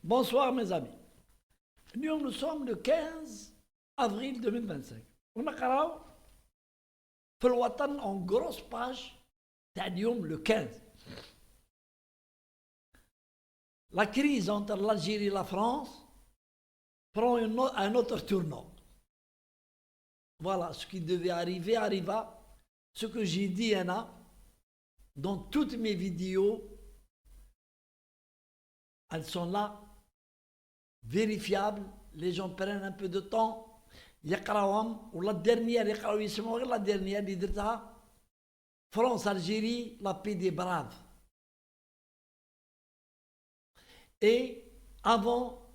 Bonsoir mes amis. Nous sommes le 15 avril 2025. On a carrément fait le Watan en grosse page d'Adium le 15. La crise entre l'Algérie et la France prend un autre tournant. Voilà, ce qui devait arriver arriva. Ce que j'ai dit, Anna, dans toutes mes vidéos, elles sont là, vérifiables. Les gens prennent un peu de temps. يقراوهم ولا dernière يقراو يسمعوا غير la dernière اللي درتها France-Algérie, la paix des braves. Et avant,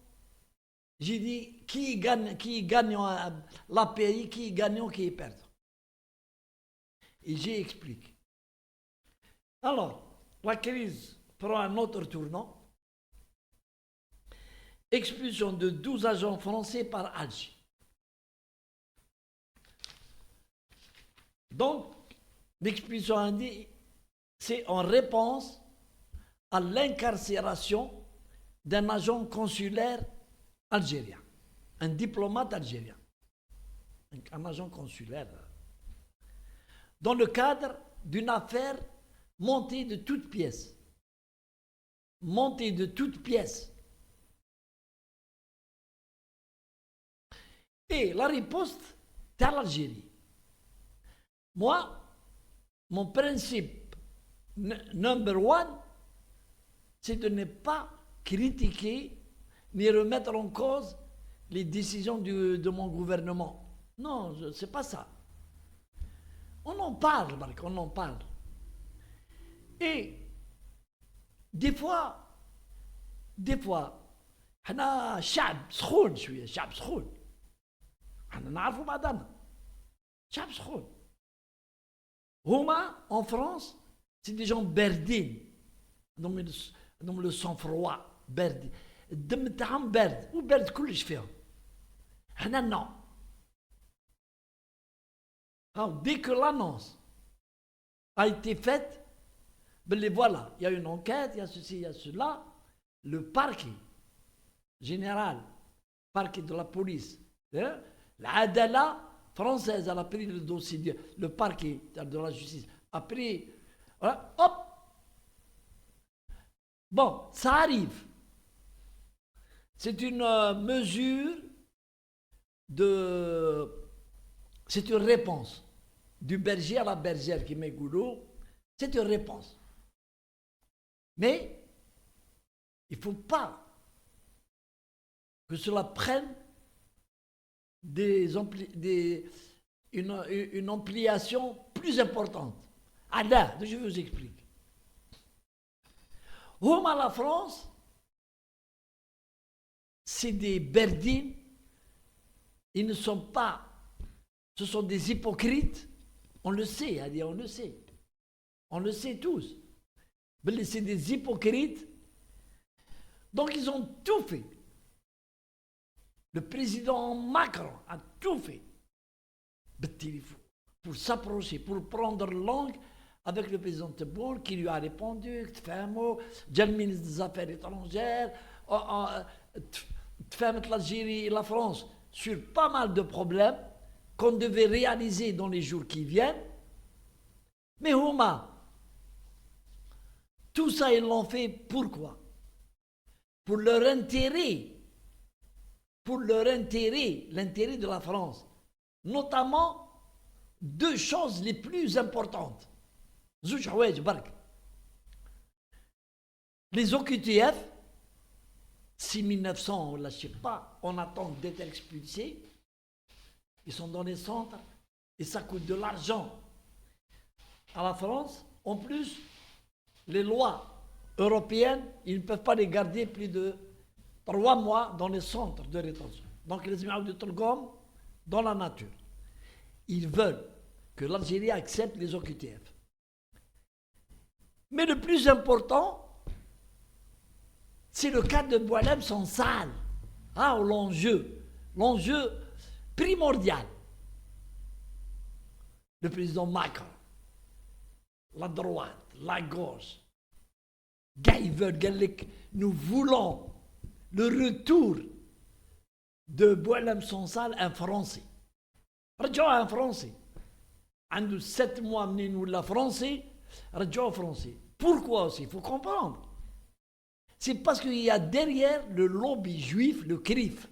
j'ai dit qui gagne la paix, qui gagne, qui perd. Et j'ai expliqué. Alors, la crise prend un autre tournant. Expulsion de 12 agents français par Alger. Donc, l'expulsion indique, c'est en réponse à l'incarcération d'un agent consulaire algérien, un diplomate algérien, un agent consulaire, dans le cadre d'une affaire montée de toutes pièces. Montée de toutes pièces. Et la riposte à l'Algérie. Moi, mon principe number one, c'est de ne pas critiquer ni remettre en cause les décisions de mon gouvernement. Non, c'est pas ça. On en parle, Marc, on en parle. Et des fois, حنا شعب سخون شوية، شعب سخون. حنا نعرفوا بعضنا. شعب سخون. هما, en France, c'est des gens berdines. عندهم le sang-froid, بردي. الدم تاعهم بارد، وبارد كلش فيهم. حنا non. Alors, dès que l'annonce a été faite, ben les voilà, il y a une enquête, il y a ceci, il y a cela, le parquet général, parquet de la police, l'Adala française, elle a pris le dossier, le parquet de la justice, a pris, voilà, hop. Bon, ça arrive. C'est une mesure c'est une réponse. Du berger à la bergère qui met goulot, c'est une réponse. Mais il ne faut pas que cela prenne une ampliation plus importante. Alors, je vous explique. Homa la France, c'est des berdines, ils ne sont pas, ce sont des hypocrites, on le sait, on le sait. On le sait tous. Mais c'est des hypocrites. Donc ils ont tout fait. Le président Macron a tout fait pour s'approcher, pour prendre langue avec le président Tebboune qui lui a répondu, le ministre des Affaires étrangères, l'Algérie et la France sur pas mal de problèmes qu'on devait réaliser dans les jours qui viennent. Mais Houma, tout ça, ils l'ont fait pourquoi? Pour leur intérêt. Pour leur intérêt, l'intérêt de la France. Notamment, deux choses les plus importantes. Les OQTF, 6900, je ne sais pas, on attend d'être expulsés. Ils sont dans les centres et ça coûte de l'argent à la France. En plus, les lois européennes, ils ne peuvent pas les garder plus de 3 mois dans les centres de rétention. Donc, les imams de Tolgom, dans la nature. Ils veulent que l'Algérie accepte les OQTF. Mais le plus important, c'est le cas de Boualem sans salle. Ah, l'enjeu primordial. Le président Macron, la droite, la gauche, nous voulons le retour de Boualem Sansal, un Français. رجعوه un Français. عنده 7 mois منين ولا français, رجعوه français. Pourquoi aussi? Il faut comprendre. C'est parce qu'il y a derrière le lobby juif, le CRIF,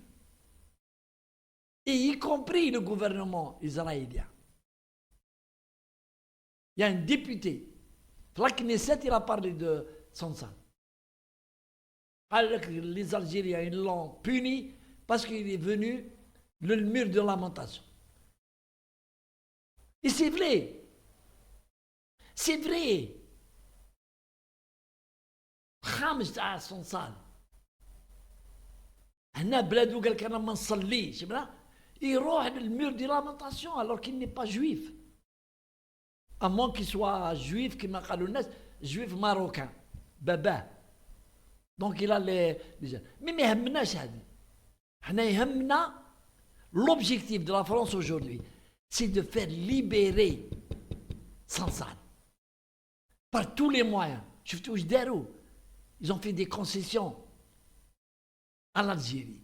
et y compris le gouvernement israélien. Il y a un député, la Knesset, il a parlé de Sansal. Alors que les Algériens, ils l'ont puni parce qu'il est venu le mur de lamentation. Et c'est vrai. C'est vrai. خامس تاع صنصال هنا بلادو قال لك انا ما نصليش يروح للمور دي لامونتاسيون alors qu'il n'est pas juif à moins qu'il soit juif كما قالوا الناس juif marocain باباه donc il a les mais ما يهمناش هذه حنا يهمنا l'objectif de la France aujourd'hui c'est de faire libérer Sansal par tous les moyens شفتوا واش داروا ils ont fait des concessions à l'Algérie.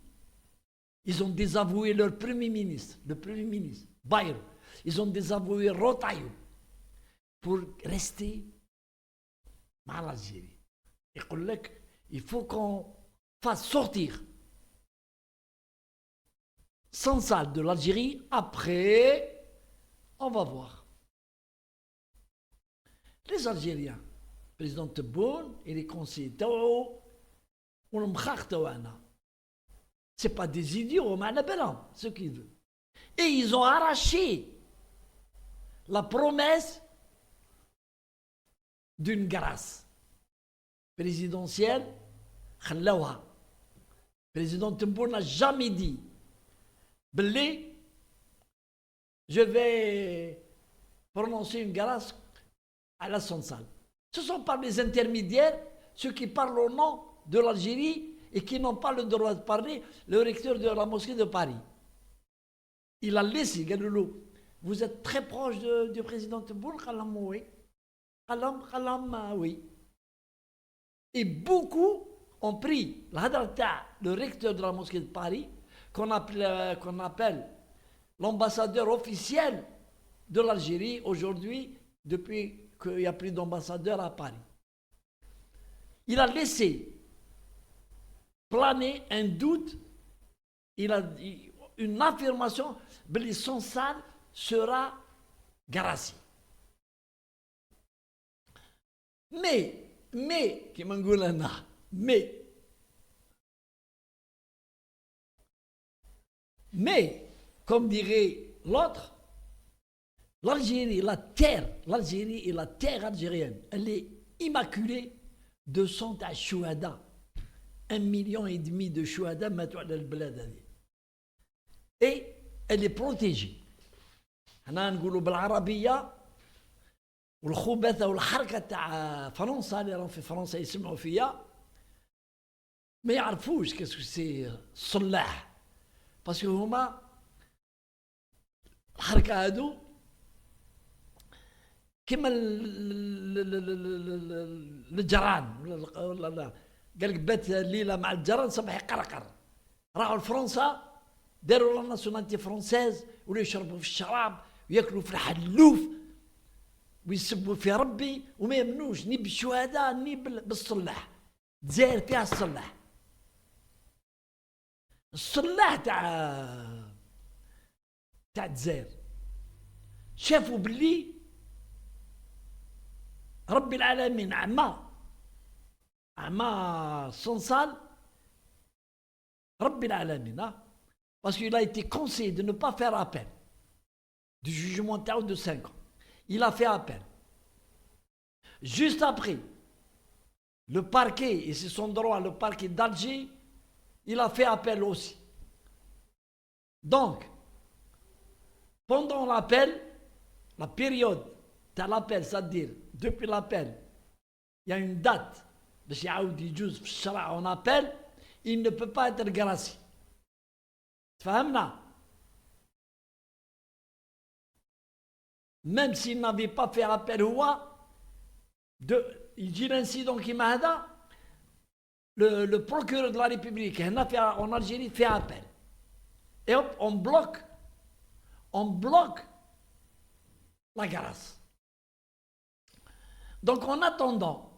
Ils ont désavoué leur premier ministre, le premier ministre, Bayrou. Ils ont désavoué Rotaillou pour rester à l'Algérie. Il faut qu'on fasse sortir Sansal de l'Algérie. Après, on va voir. Les Algériens, président Tebboune et les conseillers تاعو والمخاخ تاعنا. C'est pas des idiots, mais ce qu'ils veulent. Et ils ont arraché la promesse d'une grâce présidentielle. خلاوها. Président Tebboune n'a jamais dit Belé, je vais prononcer une grâce à la Sansal. Ce sont pas les intermédiaires, ceux qui parlent au nom de l'Algérie et qui n'ont pas le droit de parler, le recteur de la mosquée de Paris. Il a laissé, Galoulou, vous êtes très proche du président Tebboune, Khalam, oui. Khalam, oui. Et beaucoup ont pris le recteur de la mosquée de Paris, qu'on appelle l'ambassadeur officiel de l'Algérie aujourd'hui, depuis qu'il n'y a plus d'ambassadeur à Paris. Il a laissé planer un doute, il a dit une affirmation, que Sansal sera gracié. Mais, comme dirait l'autre, l'Algérie, l'Algérie et la terre algérienne, elle est immaculée de sang à chouhada. 1,5 million de chouhada matou ala البلاد هذه. Et elle est protégée. حنا نقولوا بالعربية والخبثة والحركة تاع فرنسا اللي راهم في فرنسا يسمعوا فيا ما يعرفوش كاسكو سي الصلاح باسكو هما الحركة هادو كما الجران ولا قال لك بات الليله مع الجران صبح يقرقر راحوا لفرنسا داروا لا ناسيوناليتي فرونسيز ولا يشربوا في الشراب وياكلوا في الحلوف ويسبوا في ربي وما يمنوش ني بالشهداء ني بالصلاح. الجزائر فيها الصلاح تاع الجزائر شافوا باللي رب العالمين عما Sansal رب العالمين parce qu'il a été conseillé de ne pas faire appel du jugement de 5 ans. Il a fait appel. Juste après, le parquet, et c'est son droit, le parquet d'Alger, il a fait appel aussi. Donc, pendant l'appel, la période de l'appel, c'est-à-dire depuis l'appel, il y a une date, on appelle, il ne peut pas être gracié. Même s'il n'avait pas fait appel, il dit l'incident qui m'a dit, le procureur de la République en Algérie fait appel. Et hop, on bloque la grâce. Donc en attendant,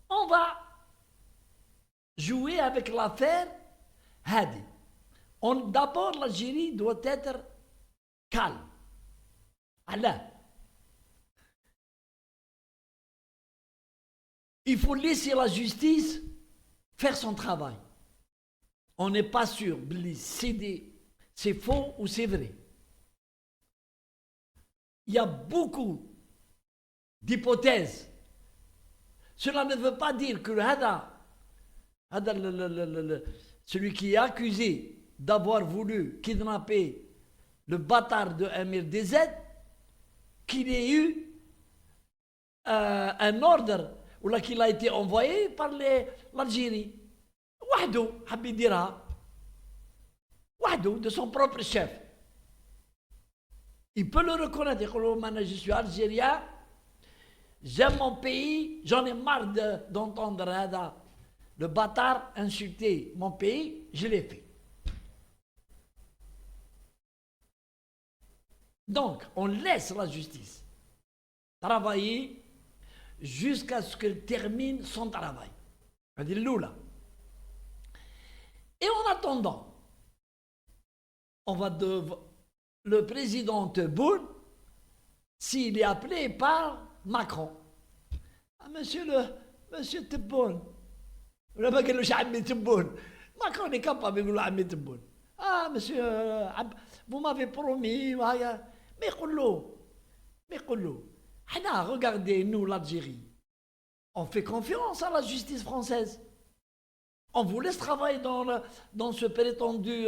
on va jouer avec l'affaire Hadi. D'abord, l'Algérie doit être calme. Allah. Il faut laisser la justice faire son travail. On n'est pas sûr, c'est faux ou c'est vrai. Il y a beaucoup d'hypothèses. Cela ne veut pas dire que celui qui est accusé d'avoir voulu kidnapper le bâtard de Amir DZ, qu'il ait eu un ordre ou là qu'il a été envoyé par l'Algérie. Wahdo, Habidira. Wahdo, de son propre chef. Il peut le reconnaître. Je suis algérien, j'aime mon pays, j'en ai marre d'entendre le bâtard insulter mon pays, je l'ai fait. Donc, on laisse la justice travailler jusqu'à ce qu'elle termine son travail. C'est-à-dire Lula. Et en attendant, le président Tebboune, s'il est appelé par Macron. Ah, monsieur Tebboune. Macron est capable de dire Tebboune. Ah, monsieur, vous m'avez promis. Mais regardez, nous, l'Algérie, on fait confiance à la justice française. On vous laisse travailler dans ce prétendu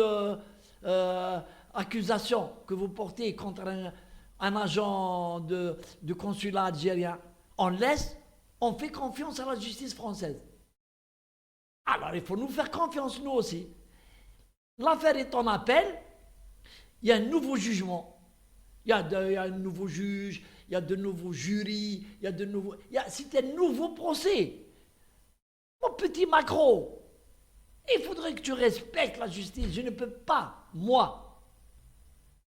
accusation que vous portez contre un agent du consulat algérien. On fait confiance à la justice française. Alors, il faut nous faire confiance, nous aussi. L'affaire est en appel, il y a un nouveau jugement. Il y a un nouveau juge, il y a de nouveaux jurys, c'est un nouveau procès. Mon petit Macron, il faudrait que tu respectes la justice. Je ne peux pas, moi,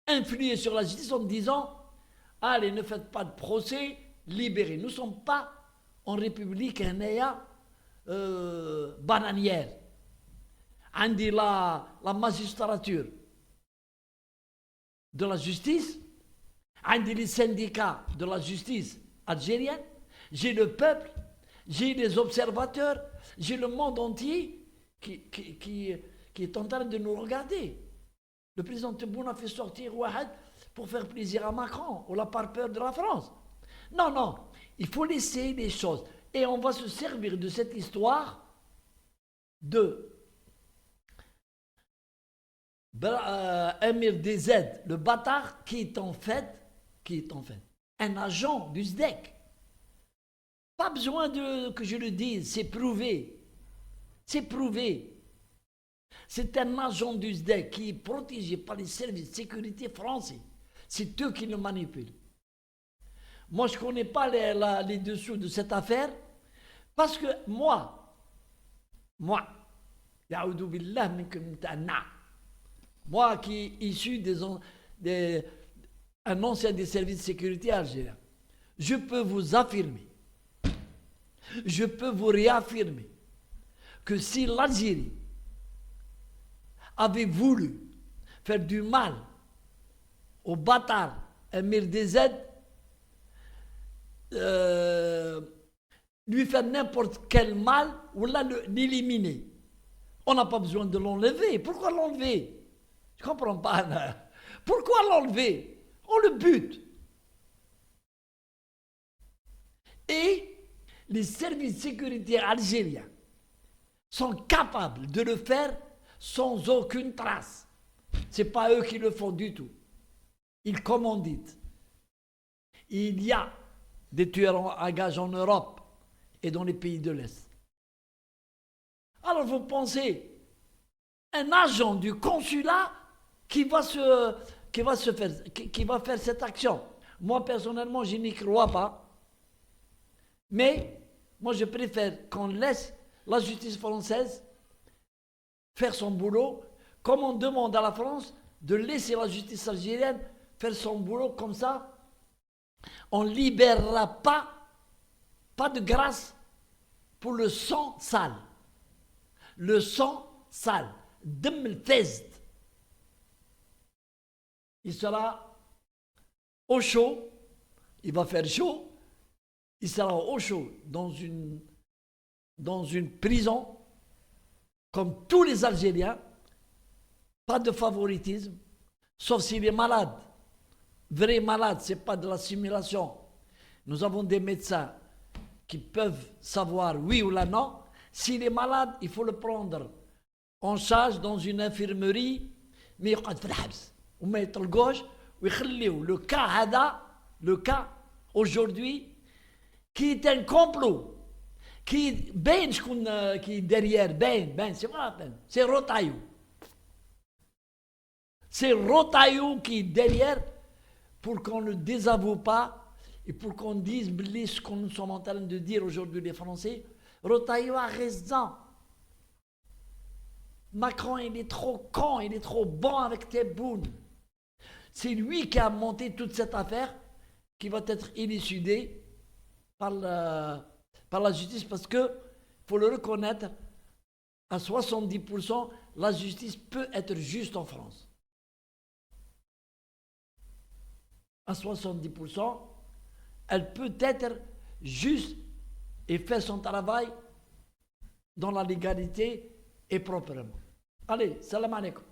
influer sur la justice en me disant « Allez, ne faites pas de procès, libérez ». Nous ne sommes pas en République bananière. On dit la magistrature de la justice, on dit les syndicats de la justice algérienne, j'ai le peuple, j'ai les observateurs, j'ai le monde entier qui est en train de nous regarder. Le président Tebboune a fait sortir Ouahad pour faire plaisir à Macron, ou la par peur de la France. Non, il faut laisser les choses. Et on va se servir de cette histoire de Amir DZ, le bâtard, qui est en fait un agent du SDEC. Pas besoin que je le dise, c'est prouvé. C'est prouvé. C'est un agent du SDEC qui est protégé par les services de sécurité français. C'est eux qui le manipulent. Moi, je ne connais pas les dessous de cette affaire parce que moi, moi qui est issu un ancien des services de sécurité algériens, je peux vous affirmer, je peux vous réaffirmer que si l'Algérie avait voulu faire du mal au bâtard Amir DZ, lui faire n'importe quel mal ou l'éliminer. On n'a pas besoin de l'enlever. Pourquoi l'enlever? Je ne comprends pas. Pourquoi l'enlever? On le bute. Et les services de sécurité algériens sont capables de le faire sans aucune trace. Ce n'est pas eux qui le font du tout. Ils commanditent. Il y a des tueurs à gages en Europe et dans les pays de l'Est. Alors vous pensez, un agent du consulat qui va faire cette action. Moi personnellement, je n'y crois pas. Mais moi je préfère qu'on laisse la justice française faire son boulot, comme on demande à la France de laisser la justice algérienne faire son boulot comme ça. On ne libérera pas de grâce pour le sang sale. Le sang sale. Dem el-Fezd. Il sera au chaud, il va faire chaud, il sera au chaud dans une prison, comme tous les Algériens, pas de favoritisme, sauf s'il est malade. Vrai malade, ce n'est pas de la simulation. Nous avons des médecins qui peuvent savoir oui ou non. S'il est malade, il faut le prendre en charge dans une infirmerie, mais il يقعد في الحبس وما يطلقوش ويخليو le cas aujourd'hui qui est un complot qui باين شكون qui derrière باين c'est Rotaillou. C'est Rotaillou qui est derrière pour qu'on ne désavoue pas et pour qu'on dise ce que nous sommes en train de dire aujourd'hui les Français. Rotaillou a raison. Macron, il est trop con, il est trop bon avec Tebboune. C'est lui qui a monté toute cette affaire qui va être élucidée par la justice parce que, faut le reconnaître, à 70%, la justice peut être juste en France. À 70%, elle peut être juste et faire son travail dans la légalité et proprement. Allez, salam alaikum.